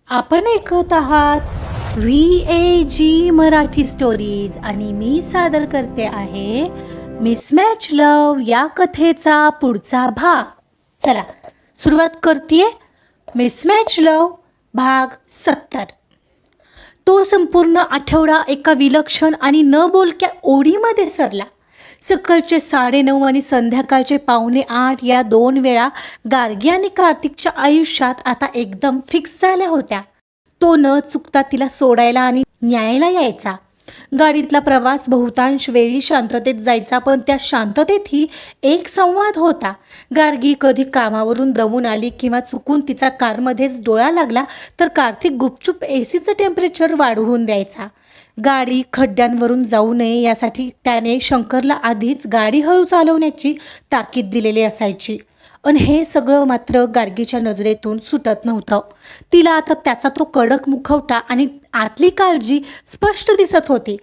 आपण ऐकत आहात VAG मराठी स्टोरीज आणि मी सादर करते आहे मिसमॅच लव या कथेचा पुढचा भाग. चला सुरुवात करते. मिसमॅच लव भाग 70. तो संपूर्ण आठवडा एका विलक्षण आणि न बोलक्या ओढीमध्ये सरला. सकाळचे 9:30 आणि संध्याकाळचे 7:45 या 2 वेळा गार्गी आणि कार्तिकच्या आयुष्यात आता एकदम फिक्स झाल्या होत्या. तो न चुकता तिला सोडायला आणि न्यायला यायचा. गाडीतला प्रवास बहुतांश वेळी शांततेत जायचा, पण त्या शांततेतही एक संवाद होता. गार्गी कधी कामावरून दमून आली किंवा चुकून तिचा कारमध्येच डोळा लागला तर कार्तिक गुपचूप एसीचं टेम्परेचर वाढवून द्यायचा. गाडी खड्ड्यांवरून जाऊ नये यासाठी त्याने शंकरला आधीच गाडी हळू चालवण्याची ताकीद दिलेली असायची. आणि हे सगळं मात्र गार्गीच्या नजरेतून सुटत नव्हतं. तिला आता त्याचा तो कडक मुखवटा आणि आतली काळजी स्पष्ट दिसत होती.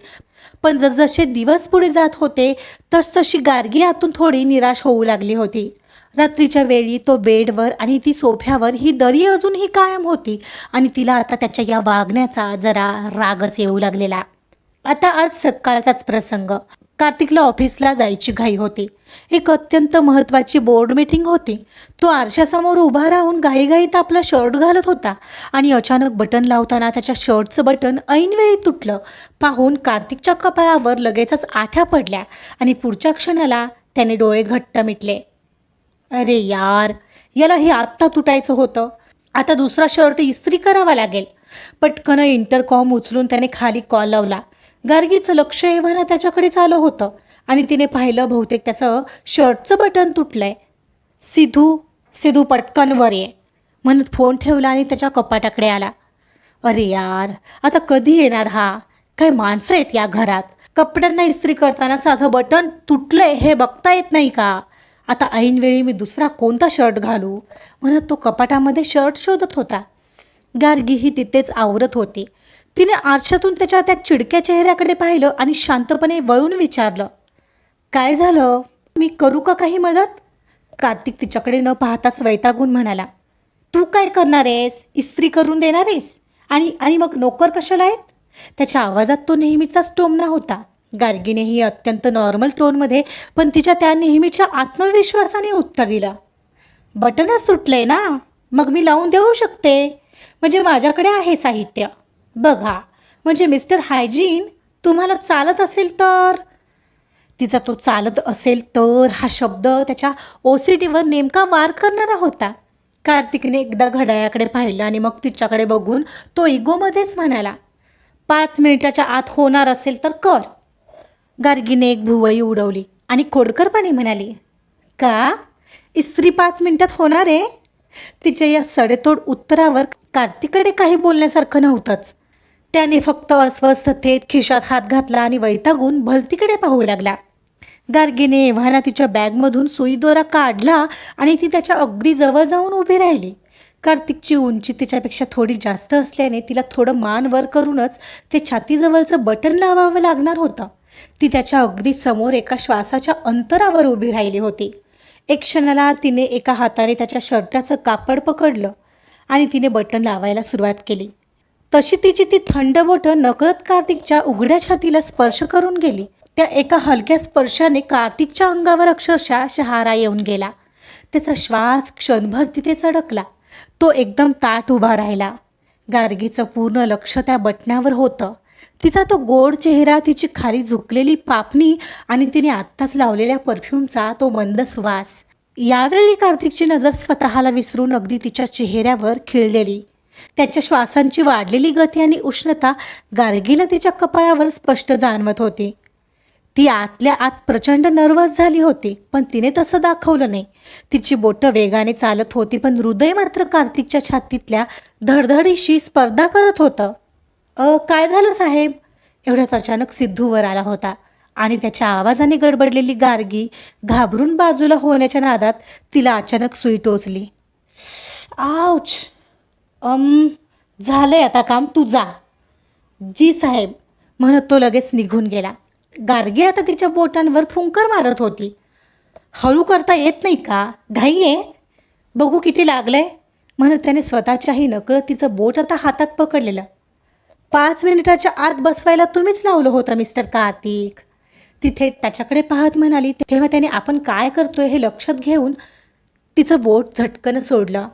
पण जसजसे दिवस पुढे जात होते तसतशी गार्गी आतून थोडी निराश होऊ लागली होती. रात्रीच्या वेळी तो बेडवर आणि ती सोफ्यावर ही दरी अजूनही कायम होती आणि तिला आता त्याच्या या वागण्याचा जरा रागच येऊ लागलेला. आता आज सकाळचाच प्रसंग. कार्तिकला ऑफिसला जायची घाई होती. एक अत्यंत महत्त्वाची बोर्ड मीटिंग होती. तो आरशासमोर उभा राहून घाईघाईत आपला शर्ट घालत होता आणि अचानक बटन लावताना त्याच्या शर्टचं बटन ऐनवेळी तुटलं पाहून कार्तिकच्या कपाळावर लगेचच आठ्या पडल्या आणि पुढच्या क्षणाला त्याने डोळे घट्ट मिटले. अरे यार, याला हे आत्ता तुटायचं होतं. आता दुसरा शर्ट इस्त्री करावा लागेल. पटकन इंटरकॉम उचलून त्याने खाली कॉल लावला. गार्गीचं लक्ष एव्हाना त्याच्याकडेच आलं होतं आणि तिने पाहिलं बहुतेक त्याचं शर्टचं बटन तुटलंय. सिधू पटकन वर ये म्हणत फोन ठेवला आणि त्याच्या कपाटाकडे आला. अरे यार, आता कधी येणार हा? काय माणसं आहेत या घरात? कपड्यांना इस्त्री करताना साधं बटन तुटलंय हे बघता येत नाही का? आता ऐनवेळी मी दुसरा कोणता शर्ट घालू म्हणत तो कपाटामध्ये शर्ट शोधत होता. गार्गी ही तिथेच आवरत होती. तिने आरशातून त्याच्या त्या चिडक्या चेहऱ्याकडे पाहिलं आणि शांतपणे वळून विचारलं, काय झालं? मी करू का काही मदत? कार्तिक तिच्याकडे न पाहताच वैतागून म्हणाला, तू काय करणार आहेस? इस्त्री करून देणार आहेस? आणि मग नोकर कशाला आहेत? त्याच्या आवाजात तो नेहमीचाच टोमणा होता. गार्गीनेही अत्यंत नॉर्मल टोनमध्ये पण तिच्या त्या नेहमीच्या आत्मविश्वासाने उत्तर दिलं, बटनच सुटलंय ना, मग मी लावून देऊ शकते. म्हणजे माझ्याकडे आहे साहित्य. बघा, म्हणजे मिस्टर हायजीन तुम्हाला चालत असेल तर. तिचा तो चालत असेल तर हा शब्द त्याच्या OCDवर नेमका वार करणारा होता. कार्तिकने एकदा घड्याळाकडे पाहिलं आणि मग तिच्याकडे बघून तो इगोमध्येच म्हणाला, 5 मिनिटाच्या आत होणार असेल तर कर. गार्गीने एक भुवई उडवली आणि खोडकरपणे म्हणाली, का? इस्त्री 5 मिनिटात होणार आहे? तिच्या या सडेतोड उत्तरावर कार्तिककडे काही बोलण्यासारखं नव्हतंच. त्याने फक्त अस्वस्थतेत खिशात हात घातला आणि वैतागून भलतीकडे पाहू लागला. गार्गीने एव्हाना तिच्या बॅगमधून सुईदोरा काढला आणि ती त्याच्या अगदी जवळ जाऊन उभी राहिली. कार्तिकची उंची तिच्यापेक्षा थोडी जास्त असल्याने तिला थोडं मान वर करूनच ते छातीजवळचं बटन लावावं लागणार होतं. ती त्याच्या अगदी समोर एका श्वासाच्या अंतरावर उभी राहिली होती. एक क्षणाला तिने एका हाताने त्याच्या शर्टाचं कापड पकडलं आणि तिने बटन लावायला सुरुवात केली. तशी तिची ती थंड बोटं नकळत कार्तिकच्या उघड्या छातीला स्पर्श करून गेली. त्या एका हलक्या स्पर्शाने कार्तिकच्या अंगावर अक्षरशः शहारा येऊन गेला. त्याचा श्वास क्षणभर तिथेच अडकला. तो एकदम ताठ उभा राहिला. गार्गीचं पूर्ण लक्ष त्या बटनावर होतं. तिचा तो गोड चेहरा, तिची खाली झुकलेली पापणी आणि तिने आत्ताच लावलेल्या परफ्यूमचा तो मंद सुवास. यावेळी कार्तिकची नजर स्वतःला विसरून अगदी तिच्या चेहऱ्यावर खिळलेली. त्याच्या श्वासांची वाढलेली गती आणि उष्णता गार्गीला तिच्या कपाळावर स्पष्ट जाणवत होती. ती आतल्या आत प्रचंड नर्वस झाली होती, पण तिने तसं दाखवलं नाही. तिची बोटं वेगाने चालत होती, पण हृदय मात्र कार्तिकच्या छातीतल्या धडधडीशी स्पर्धा करत होतं. काय झालं साहेब? एवढ्यात अचानक सिद्धूवर आला होता आणि त्याच्या आवाजाने गडबडलेली गार्गी घाबरून बाजूला होण्याच्या नादात तिला अचानक सुई टोचली. आउच! झालंय आता काम, तू जा. जी साहेब म्हणत तो लगेच निघून गेला. गार्गी आता तिच्या बोटांवर फुंकर मारत होती. हळू करता येत नाही का? घाई आहे? बघू किती लागलंय. म्हणत त्याने स्वतःच्याही नकळत तिचं बोट आता हातात पकडलेलं. 5 मिनिटाच्या आत बसवायला तुम्हीच लावलं होतं मिस्टर कार्तिक. ती थेट त्याच्याकडे पाहत म्हणाली. तेव्हा त्याने आपण काय करतोय हे लक्षात घेऊन तिचं बोट झटकन सोडलं.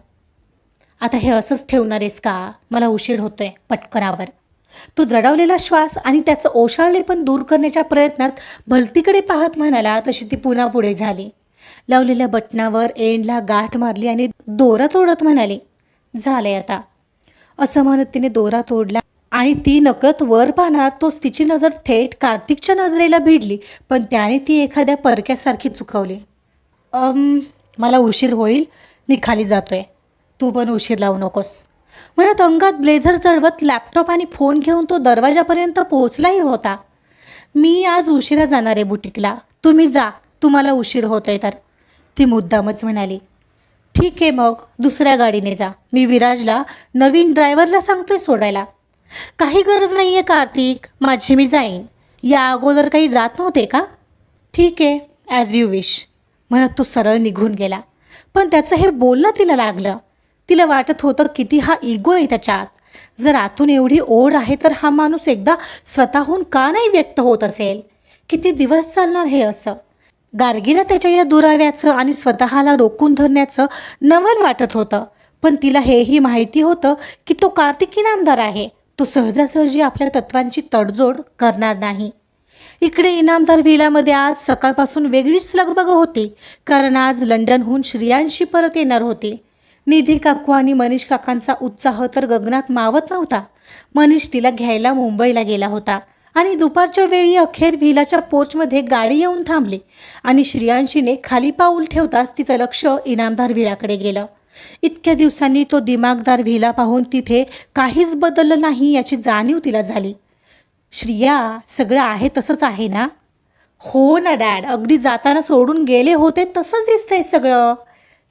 आता हे असंच ठेवणार आहेस का? मला उशीर होतोय. पटकनावर. तो जडवलेला श्वास आणि त्याचं ओशाळलेपण दूर करण्याच्या प्रयत्नात भलतीकडे पाहत म्हणाला तशी ती पुन्हा पुढे झाली. लावलेल्या बटनावर एंडला गाठ मारली आणि दोरा तोडत म्हणाली, झालंय आता. असं म्हणत तिने दोरा तोडला आणि ती नकळत वर पाहणार तोच तिची नजर थेट कार्तिकच्या नजरेला भिडली. पण त्याने ती एखाद्या परक्यासारखी चुकवली. मला उशीर होईल, मी खाली जातोय. तू पण उशीर लावू नकोस. म्हणत अंगात ब्लेझर चढवत लॅपटॉप आणि फोन घेऊन तो दरवाजापर्यंत पोहोचलाही होता. मी आज उशिरा जाणार आहे बुटीकला. तुम्ही जा, तुम्हाला उशीर होतोय तर, ती मुद्दामच म्हणाली. ठीक आहे मग, दुसऱ्या गाडीने जा. मी विराजला नवीन ड्रायव्हरला सांगतोय सोडायला. काही गरज नाही आहे कार्तिक, माझी मी जाईन. या अगोदर काही जात नव्हते का? ठीक आहे, ॲज यू विश, म्हणत तो सरळ निघून गेला. पण त्याचं हे बोलणं तिला लागलं. तिला वाटत होतं किती हा इगो आहे त्याच्यात. जर आतून एवढी ओढ आहे तर हा माणूस एकदा स्वतःहून का नाही व्यक्त होत असेल? किती दिवस चालणार हे असं? गार्गीला त्याच्या या दुराव्याचं आणि स्वतःला रोखून धरण्याचं नवल वाटत होतं. पण तिला हेही माहिती होतं की तो कार्तिक इनामदार आहे. तो सहजासहजी आपल्या तत्वांची तडजोड करणार नाही. इकडे इनामदार व्हिलामध्ये आज सकाळपासून वेगळीच लगबग होती. कारण आज लंडनहून श्रियांशी परत येणार होती. निधी काकू आणि मनीष काकांचा उत्साह तर गगनात मावत नव्हता. मनीष तिला घ्यायला मुंबईला गेला होता आणि दुपारच्या वेळी अखेर व्हिलाच्या पोर्चमध्ये गाडी येऊन थांबली आणि श्रियांशीने खाली पाऊल ठेवताच तिचं लक्ष इनामदार व्हिलाकडे गेलं. इतक्या दिवसांनी तो दिमागदार व्हिला पाहून तिथे काहीच बदललं नाही याची जाणीव तिला झाली. श्रिया, सगळं आहे तसंच आहे ना? हो ना डॅड, अगदी जाताना सोडून गेले होते तसंच दिसतंय सगळं.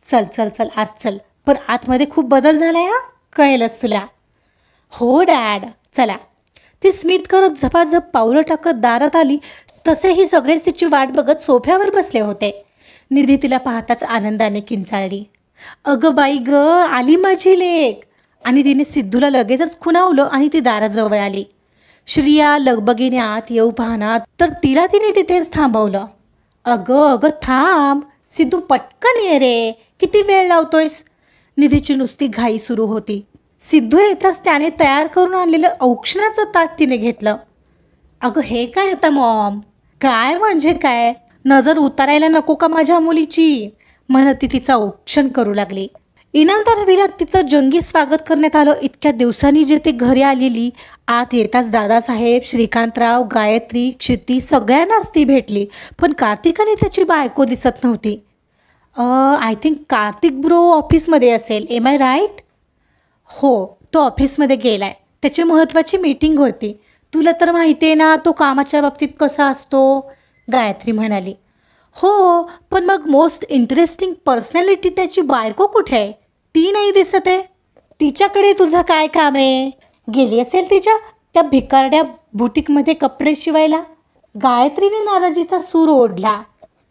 चल चल चल आत चल. पण आतमध्ये खूप बदल झालाय हा, कळेलच तुला. हो डॅड, चला. ती स्मित करत झपाझप पावलं टाकत दारात आली. तसेही सगळेच तिची वाट बघत सोफ्यावर बसले होते. निधी तिला पाहताच आनंदाने किंचाळली. अगं बाई ग, आली माझी लेक. आणि तिने सिद्धूला लगेचच खुणावलं आणि ती दाराजवळ आली. श्रिया लगबगीने आत येऊ पाहणार तर तिला तिने तिथेच थांबवलं. अगं अगं थांब सिद्धू, पटकन ये रे, किती वेळ लावतोयस? निधीची नुसती घाई सुरू होती. सिद्धू येताच त्याने तयार करून आणलेलं औक्षणाचं ताट तिने घेतलं. अगं हे काय आता मॉम? काय म्हणजे काय? नजर उतारायला नको का माझ्या मुलीची? म्हणत ती तिचं औक्षण करू लागली. इनामदार व्हिलात तिचं जंगी स्वागत करण्यात आलं. इतक्या दिवसांनी जे ते घरी आलेली. आत येताच दादासाहेब, श्रीकांतराव, गायत्री, क्षिती सगळ्यांनाच ती भेटली. पण कार्तिक आणि त्याची बायको दिसत नव्हती. आय थिंक कार्तिक ब्रो ऑफिसमध्ये असेल. Am I right? हो, तो ऑफिसमध्ये गेलाय. त्याची महत्त्वाची मीटिंग होती. तुला तर माहिती आहे ना तो कामाच्या बाबतीत कसा असतो, गायत्री म्हणाली. हो, पण मग मोस्ट इंटरेस्टिंग पर्सनॅलिटी त्याची बायको कुठे आहे? ती नाही दिसत आहे. तिच्याकडे तुझं काय काम आहे? गेली असेल तिच्या त्या भिकारड्या बुटीकमध्ये कपडे शिवायला. गायत्रीने नाराजीचा सूर ओढला.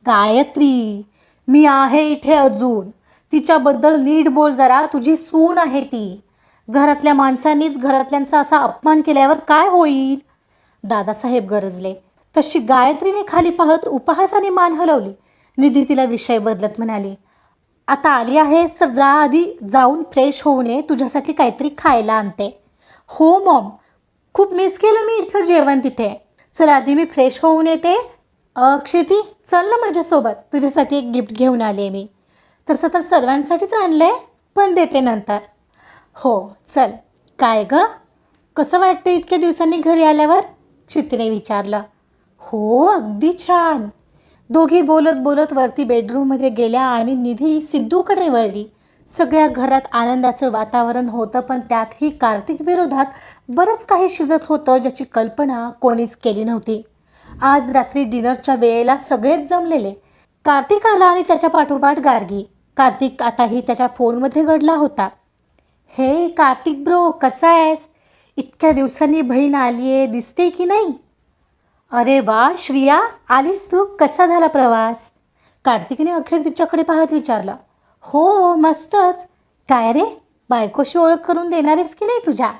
गायत्री, मी आहे इथे अजून. तिच्याबद्दल नीट बोल जरा. तुझी सून आहे ती. घरातल्या माणसांनीच घरातल्यांचा असा अपमान केल्यावर काय होईल? दादासाहेब गरजले. तशी गायत्रीने खाली पाहत उपहासाने मान हलवली. निधी तिला विषय बदलत म्हणाली, आता आली आहेस तर जा, आधी जाऊन फ्रेश होऊन ये. तुझ्यासाठी काहीतरी खायला आणते. हो मॉम, खूप मिस केलं मी इथलं जेवण तिथे. चल आधी मी फ्रेश होऊन येते. क्षिती, चल ना माझ्यासोबत. तुझ्यासाठी एक गिफ्ट घेऊन आले मी. तसं तर सर्वांसाठीच आणलं आहे, पण देते नंतर. हो चल. काय ग, कसं वाटतं इतक्या दिवसांनी घरी आल्यावर? क्षितीने विचारलं. हो अगदी छान. दोघी बोलत बोलत वरती बेडरूममध्ये गेल्या आणि निधी सिद्धूकडे वळली. सगळ्या घरात आनंदाचं वातावरण होतं. पण त्यातही कार्तिक विरोधात बरंच काही शिजत होतं ज्याची कल्पना कोणीच केली नव्हती. आज रात्री डिनरच्या वेळेला सगळेच जमलेले. कार्तिक आला आणि त्याच्या पाठोपाठ गार्गी. कार्तिक आताही त्याच्या फोनमध्ये गडला होता. हे कार्तिक ब्रो, कसा आहेस? इतक्या दिवसांनी बहीण आली आहे, दिसते की नाही? अरे वा श्रिया, आलीस तू. कसा झाला प्रवास? कार्तिकने अखेर तिच्याकडे पाहत विचारलं. हो मस्तच. काय रे, बायकोशी ओळख करून देणारेस की नाही तुझ्या?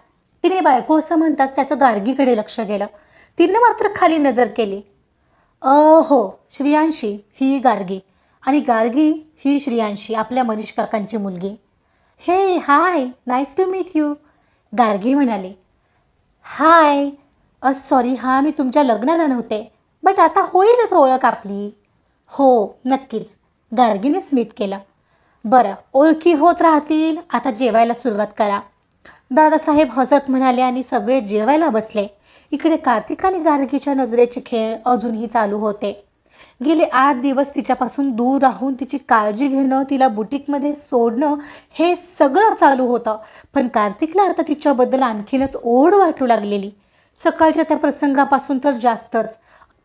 तिने बायको असं म्हणताच त्याचं गार्गीकडे लक्ष गेलं. तिने मात्र खाली नजर केली. हो, श्रियांशी ही गार्गी आणि गार्गी ही श्रियांशी, आपल्या मनीष काकांची मुलगी. Hey hi, nice to meet you, Gargi म्हणाली. हाय, सॉरी, हां मी तुमच्या लग्नाला नव्हते, बट आता होईलच ओळख आपली. हो नक्कीच, गार्गीने स्मित केलं. बरं, ओळखी होत राहतील, आता जेवायला सुरुवात करा, दादासाहेब हसत म्हणाले आणि सगळे जेवायला बसले. इकडे कार्तिक आणि गार्गीच्या नजरेचे खेळ अजूनही चालू होते. गेले 8 दिवस तिच्यापासून दूर राहून तिची काळजी घेणं, तिला बुटीकमध्ये सोडणं, हे सगळं चालू होतं. पण कार्तिकला आता तिच्याबद्दल आणखीनच ओढ वाटू लागलेली. सकाळच्या त्या प्रसंगापासून तर जास्तच.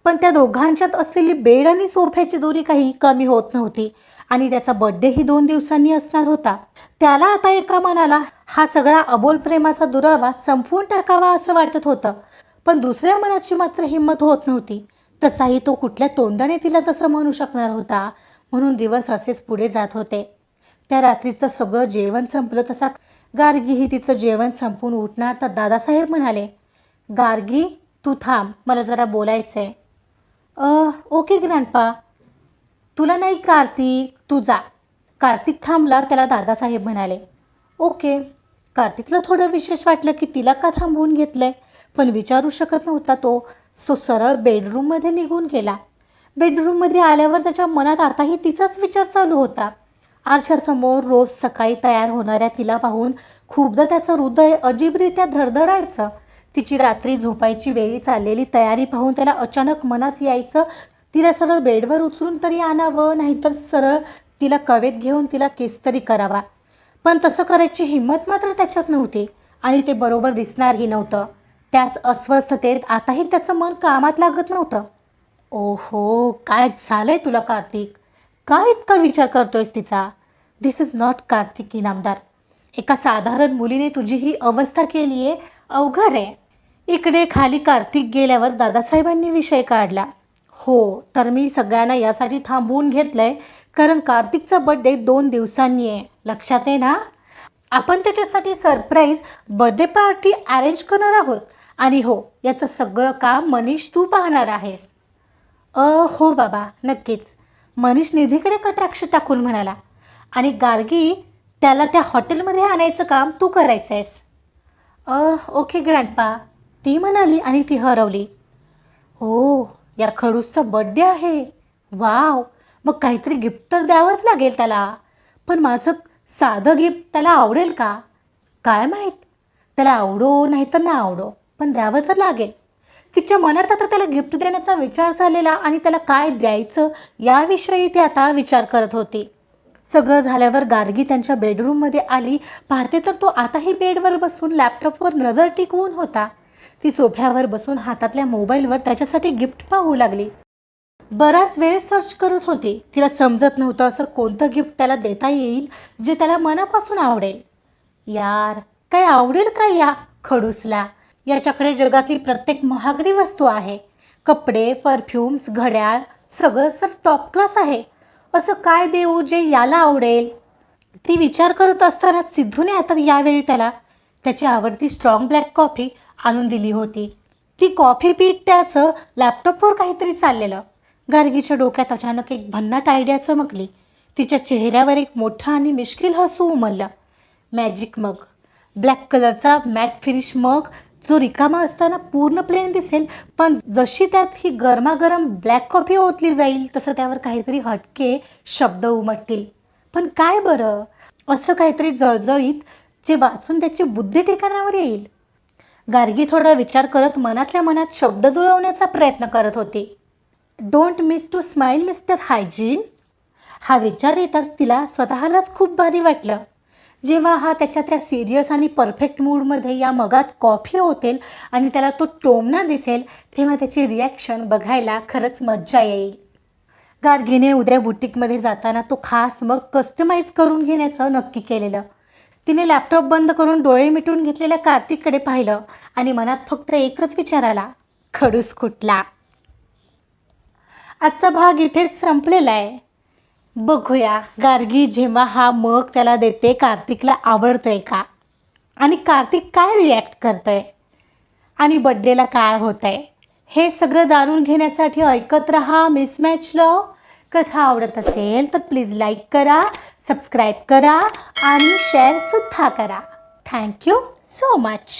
पण त्या दोघांच्यात असलेली बेड आणि सोफ्याची दोरी काही कमी होत नव्हती. आणि त्याचा बड्डेही 2 दिवसांनी असणार होता. त्याला आता एका मनाला हा सगळा अबोल प्रेमाचा दुरावा संपवून टाकावा असं वाटत होतं. पण दुसऱ्या मनाची मात्र हिंमत होत नव्हती. तसाही तो कुठल्या तोंडाने तिला तसं म्हणू शकणार होता. म्हणून दिवस असेच पुढे जात होते. त्या रात्रीचं सगळं जेवण संपलं तसा गार्गीही तिचं जेवण संपवून उठणार तर दादासाहेब म्हणाले, गार्गी तू थांब, मला जरा बोलायचं आहे. Okay grandpa. तुला नाही कार्तिक, तू जा. कार्तिक थांबला, त्याला दादासाहेब म्हणाले. ओके. कार्तिकला थोडं विशेष वाटलं की तिला का थांबवून घेतलंय, पण विचारू शकत नव्हता तो. सरळ बेडरूममध्ये निघून गेला. बेडरूममध्ये आल्यावर त्याच्या मनात आताही तिचाच विचार चालू होता. आरशासमोर रोज सकाळी तयार होणाऱ्या तिला पाहून खूपदा त्याचं हृदय अजीबरित्या धडधडायचं. तिची रात्री झोपायची वेळी चाललेली तयारी पाहून त्याला अचानक मनात यायचं, तिला सरळ बेडवर उचलून तरी आणावं, नाहीतर सरळ तिला कवेत घेऊन तिला किस तरी करावा. पण तसं करायची हिंमत मात्र त्याच्यात नव्हती आणि ते बरोबर दिसणारही नव्हतं. त्याच अस्वस्थतेत आताही त्याचं मन कामात लागत नव्हतं. ओहो, काय झालंय तुला कार्तिक? काय इतका विचार करतोयस तिचा? दिस इज नॉट कार्तिक इनामदार. एका साधारण मुलीने तुझी ही अवस्था केली आहे, अवघड आहे. इकडे खाली कार्तिक गेल्यावर दादासाहेबांनी विषय काढला. हो, तर मी सगळ्यांना यासाठी थांबवून घेतलंय कारण कार्तिकचा बड्डे 2 दिवसांनी आहे, लक्षात आहे ना? आपण त्याच्यासाठी सरप्राईज बर्थडे पार्टी अरेंज करणार आहोत. आणि हो, याचं सगळं काम मनीष तू पाहणार आहेस. हो बाबा, नक्कीच, मनीष निधीकडे कटाक्ष टाकून म्हणाला. आणि गार्गी, त्याला त्या हॉटेलमध्ये आणायचं काम तू करायचं आहेस. ओके ग्रँडपा, ती म्हणाली आणि ती हरवली. हो, या खडूसचा बड्डे आहे. वाव, मग काहीतरी गिफ्ट तर द्यावंच लागेल त्याला. पण माझं साधं गिफ्ट त्याला आवडेल का? काय माहीत, त्याला आवडो नाही तर ना आवडो, पण द्यावं तर लागेल. तिच्या मनात आता त्याला गिफ्ट देण्याचा विचार झालेला आणि त्याला काय द्यायचं याविषयी ती आता विचार करत होती. सगळं झाल्यावर गार्गी त्यांच्या बेडरूममध्ये आली. पाहते तर तो आताही बेडवर बसून लॅपटॉपवर नजर टिकवून होता. ती सोफ्यावर बसून हातातल्या मोबाईलवर त्याच्यासाठी गिफ्ट पाहू लागली. बराच वेळ सर्च करत होती. तिला समजत नव्हतं असं कोणतं गिफ्ट त्याला देता येईल जे त्याला मनापासून आवडेल. यार, काय आवडेल का या खडूसला? याच्याकडे जगातली प्रत्येक महागडी वस्तू आहे. कपडे, परफ्यूम्स, घड्याळ, सगळं सर टॉप क्लास आहे. असं काय देऊ जे याला आवडेल? ती विचार करत असताना सिद्धूने आता यावेळी त्याला त्याची आवडती स्ट्रॉंग ब्लॅक कॉफी आणून दिली होती. ती कॉफी पीत त्याचं लॅपटॉपवर काहीतरी चाललेलं. गार्गीच्या डोक्यात अचानक एक भन्नाट आयडिया चमकली. तिच्या चेहऱ्यावर एक मोठं आणि मिश्किल हसू उमललं. मॅजिक मग, ब्लॅक कलरचा मॅट फिनिश मग, जो रिकामा असताना पूर्ण प्लेन दिसेल, पण जशी त्यात ही गरमागरम ब्लॅक कॉफी ओतली जाईल तसं त्यावर काहीतरी हटके शब्द उमटतील. पण काय बरं? असं काहीतरी जळजळीत जे वाचून त्याची बुद्धी ठिकाणावर येईल. गार्गी थोडा विचार करत मनातल्या मनात शब्द जुळवण्याचा प्रयत्न करत होती. Don't miss to smile mister hygiene. हा विचार येताच तिला स्वतःलाच खूप भारी वाटलं. जेव्हा हा त्याच्या त्या सिरियस आणि परफेक्ट मूडमध्ये या मगात कॉफी होतेल आणि त्याला तो टोमणा दिसेल, तेव्हा त्याची रिॲक्शन बघायला खरंच मज्जा येईल. गार्गीने उद्या बुटीकमध्ये जाताना तो खास मग कस्टमाइज करून घेण्याचं नक्की केलेलं. तिने लॅपटॉप बंद करून डोळे मिटून घेतलेल्या कार्तिककडे पाहिलं आणि मनात फक्त एकच विचार आला, खडूस कुठला? आजचा भाग इथेच संपलेला आहे. बघूया गार्गी जेव्हा हा मग त्याला देते कार्तिकला आवडतंय का, आणि कार्तिक काय रिॲक्ट करतोय, आणि बड्डेला काय होतंय, हे सगळं जाणून घेण्यासाठी ऐकत रहा मिसमॅच लव्ह. कथा आवडत असेल तर प्लीज लाईक करा, सबस्क्राईब करा आणि शेअरसुद्धा करा. Thank you so much.